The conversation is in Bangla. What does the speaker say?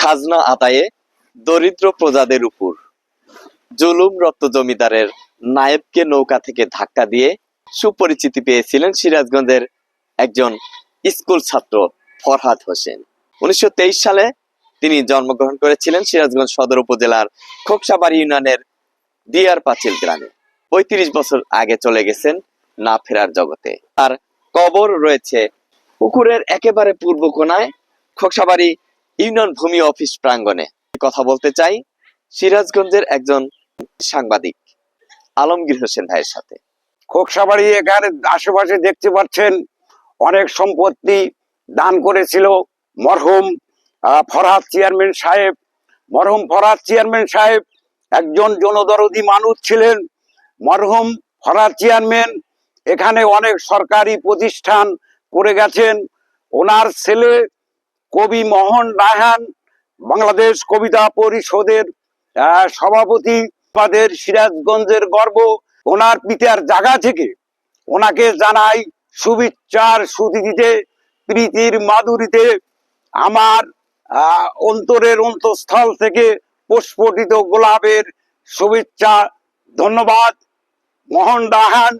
খাজনা আদায়ে দরিদ্র প্রজাদের উপর জুলুমরত জমিদারের নায়েবকে নৌকা থেকে ধাক্কা দিয়ে সুপরিচিতি পেয়েছিলেন সিরাজগঞ্জের একজন স্কুল ছাত্র ফরহাদ হোসেন। 1923 সালে তিনি জন্মগ্রহণ করেছিলেন সিরাজগঞ্জ সদর উপজেলার খোকসাবাড়ি ইউনিয়নের দিয়ার পাঁচিল গ্রামে। 35 বছর আগে চলে গেছেন না ফেরার জগতে। আর কবর রয়েছে পুকুরের একেবারে পূর্ব কোণায় খোকসাবাড়ি ইউনিয়ন ভূমি অফিস প্রাঙ্গণে। কথা বলতে চাই সিরাজগঞ্জের একজন সাংবাদিক আলমগীর হোসেন ভাইয়ের সাথে। খোকসাবাড়ি এখানে আশেপাশে দেখতে পাচ্ছেন অনেক সম্পত্তি দান করেছিল মরহুম ফরহাদ চেয়ারম্যান সাহেব। মরহুম ফরহাদ চেয়ারম্যান সাহেব একজন জনদরদি মানুষ ছিলেন। মরহুম ফরহাদ চেয়ারম্যান এখানে অনেক সরকারি প্রতিষ্ঠান করে গেছেন। ওনার ছেলে কবি মোহন রায়হান বাংলাদেশ কবিতা পরিষদের সভাপতি। আমাদের সিরাজগঞ্জের গর্ব। ওনার পিতার জায়গা থেকে ওনাকে জানাই শুভেচ্ছার সুদিতে প্রীতির মাধুরীতে আমার অন্তরের অন্তঃস্থল থেকে প্রস্ফুটিত গোলাপের শুভেচ্ছা। ধন্যবাদ মোহন রায়হান।